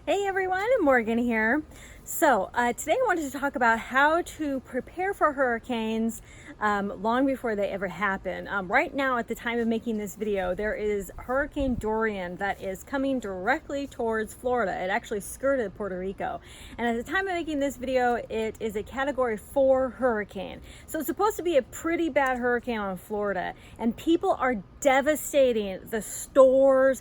Hey everyone, Morgan here. So today I wanted to talk about how to prepare for hurricanes long before they ever happen. Right now, at the time of making this video, there is Hurricane Dorian that is coming directly towards Florida. It actually skirted Puerto Rico. And at the time of making this video, it is a Category 4 hurricane. So it's supposed to be a pretty bad hurricane on Florida. And people are devastating the stores,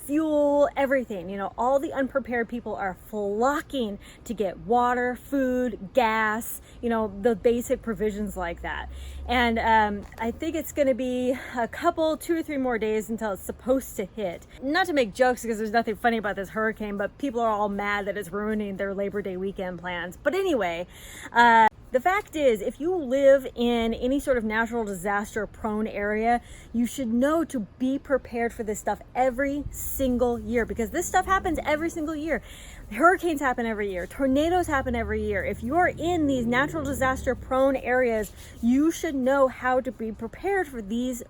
fuel, everything. You know, all the unprepared people are flocking to get water, food, gas, you know, the basic provisions like that. And I think it's going to be a couple, 2 or 3 more days until it's supposed to hit. Not to make jokes because there's nothing funny about this hurricane, but people are all mad that it's ruining their Labor Day weekend plans. But anyway, the fact is, if you live in any sort of natural disaster prone area, you should know to be prepared for this stuff every single year, because this stuff happens every single year. Hurricanes happen every year. Tornadoes happen every year. If you are in these natural disaster prone areas, you should know how to be prepared for these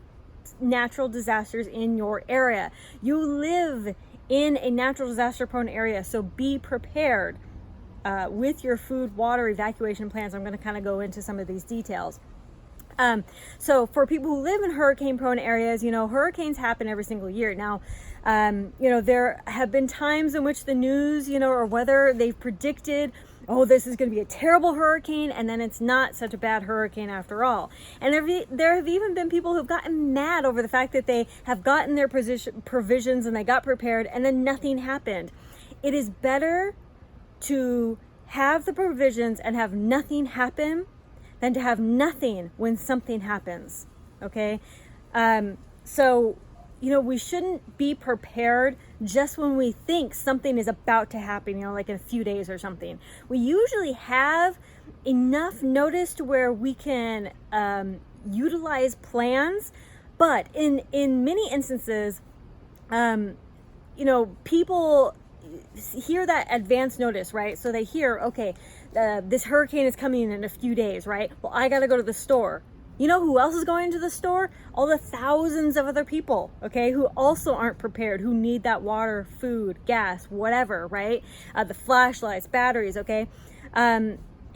natural disasters in your area. You live in a natural disaster prone area, so be prepared. With your food, water, evacuation plans. I'm going to kind of go into some of these details. So for people who live in hurricane prone areas, you know, hurricanes happen every single year. Now, you know, there have been times in which the news, you know, or whether they've predicted, oh, this is going to be a terrible hurricane, and then it's not such a bad hurricane after all. And there have even been people who've gotten mad over the fact that they have gotten their provisions and they got prepared and then nothing happened. It is better to have the provisions and have nothing happen than to have nothing when something happens. Okay. So, you know, we shouldn't be prepared just when we think something is about to happen, you know, like in a few days or something. We usually have enough notice to where we can utilize plans, but in many instances, you know, people hear that advance notice, right? So they hear, okay, this hurricane is coming in a few days, right? Well, I got to go to the store. You know who else is going to the store? All the thousands of other people, okay, who also aren't prepared, who need that water, food, gas, whatever, right? The flashlights, batteries, okay?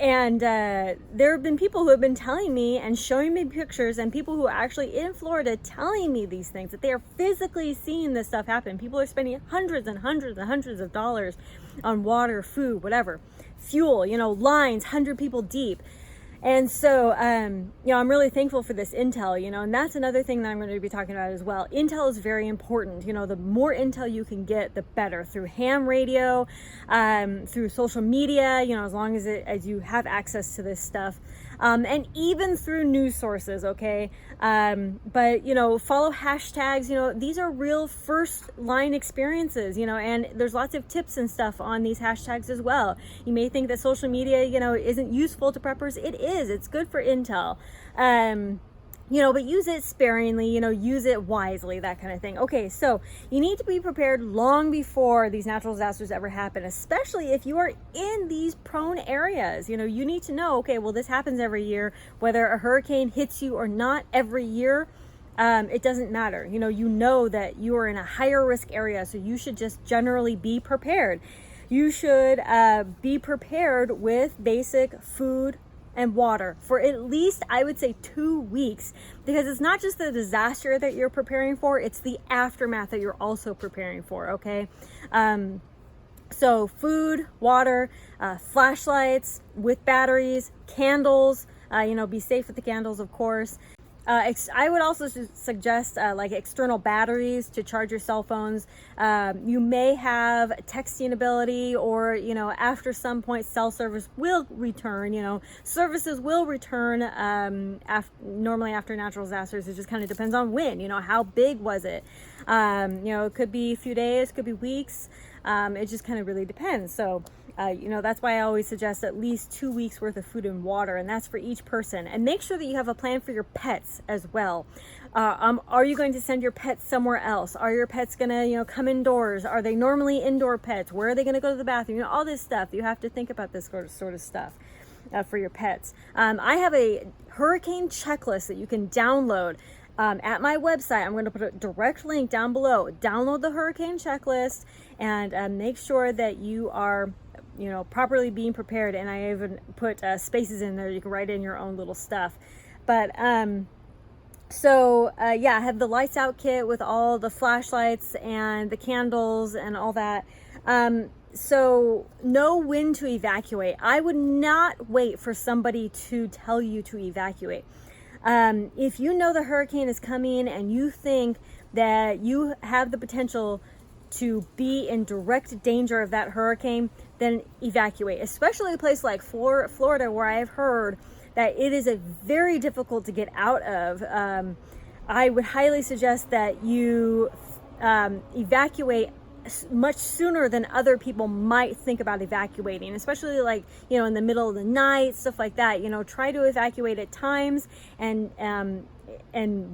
And there have been people who have been telling me and showing me pictures, and people who are actually in Florida telling me these things, that they are physically seeing this stuff happen. People are spending hundreds and hundreds and hundreds of dollars on water, food, whatever, fuel, you know, lines, 100 people deep. And so, you know, I'm really thankful for this intel, you know, and that's another thing that I'm going to be talking about as well. Intel is very important. You know, the more intel you can get, the better, through ham radio, through social media, you know, as long as you have access to this stuff, and even through news sources. Okay. But, you know, follow hashtags, you know, these are real first line experiences, you know, and there's lots of tips and stuff on these hashtags as well. You may think that social media, you know, isn't useful to preppers. It is. It's good for intel. You know, but use it sparingly, you know, use it wisely, that kind of thing. Okay, so you need to be prepared long before these natural disasters ever happen, especially if you are in these prone areas. You know, you need to know, okay, well, this happens every year, whether a hurricane hits you or not every year. It doesn't matter. You know that you are in a higher risk area, so you should just generally be prepared. You should be prepared with basic food and water for at least, I would say, 2 weeks, because it's not just the disaster that you're preparing for, it's the aftermath that you're also preparing for. Okay. So food, water, flashlights with batteries, candles, you know, be safe with the candles, of course. I would also suggest like external batteries to charge your cell phones. You may have texting ability, or, you know, after some point cell service will return. You know, services will return normally after natural disasters. It just kind of depends on when, you know, how big was it? You know, it could be a few days, could be weeks. It just kind of really depends. So, you know, that's why I always suggest at least 2 weeks worth of food and water, and that's for each person. And make sure that you have a plan for your pets as well. Are you going to send your pets somewhere else? Are your pets going to, you know, come indoors? Are they normally indoor pets? Where are they going to go to the bathroom? You know, all this stuff. You have to think about this sort of stuff for your pets. I have a hurricane checklist that you can download. at my website. I'm going to put a direct link down below. Download the hurricane checklist and make sure that you are, you know, properly being prepared. And I even put spaces in there. You can write in your own little stuff. But yeah, I have the lights out kit with all the flashlights and the candles and all that. So know when to evacuate. I would not wait for somebody to tell you to evacuate. If you know the hurricane is coming and you think that you have the potential to be in direct danger of that hurricane, then evacuate, especially a place like Florida, where I've heard that it is very difficult to get out of. I would highly suggest that you evacuate much sooner than other people might think about evacuating, especially like, you know, in the middle of the night, stuff like that. You know, try to evacuate at times and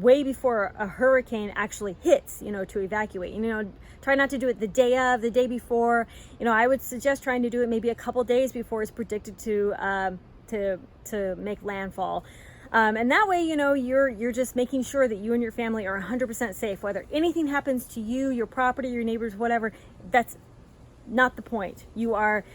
way before a hurricane actually hits, you know, to evacuate. You know, try not to do it the day of, the day before. You know, I would suggest trying to do it maybe a couple days before it's predicted to make landfall. And that way, you know, you're just making sure that you and your family are 100% safe. Whether anything happens to you, your property, your neighbors, whatever, that's not the point. You are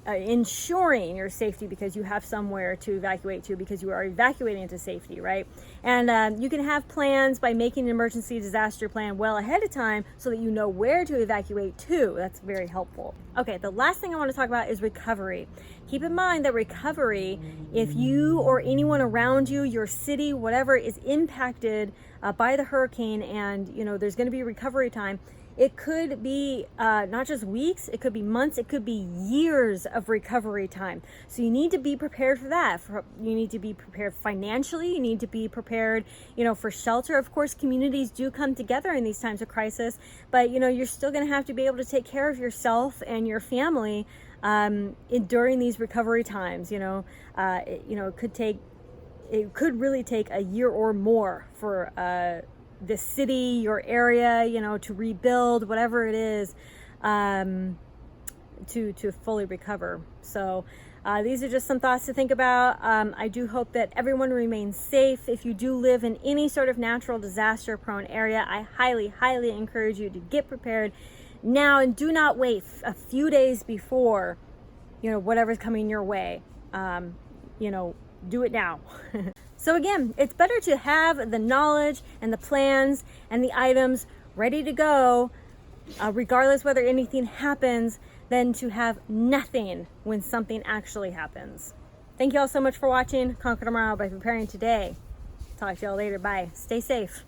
ensuring your safety because you have somewhere to evacuate to, because you are evacuating to safety, right? And you can have plans by making an emergency disaster plan well ahead of time so that you know where to evacuate to. That's very helpful. Okay, the last thing I want to talk about is recovery. Keep in mind that recovery, if you or anyone around you, your city, whatever, is impacted by the hurricane, and you know there's going to be recovery time, it could be not just weeks, it could be months, it could be years of recovery time. So you need to be prepared for that. You need to be prepared financially. You need to be prepared, you know, for shelter. Of course, communities do come together in these times of crisis, but you know, you're still going to have to be able to take care of yourself and your family during these recovery times. You know, it could really take a year or more for the city, your area, you know, to rebuild, whatever it is, to fully recover. So these are just some thoughts to think about. I do hope that everyone remains safe. If you do live in any sort of natural disaster prone area, I highly, highly encourage you to get prepared now, and do not wait a few days before, you know, whatever's coming your way. You know, do it now. So again, it's better to have the knowledge and the plans and the items ready to go, regardless whether anything happens, than to have nothing when something actually happens. Thank you all so much for watching. Conquer tomorrow by preparing today. Talk to y'all later. Bye. Stay safe.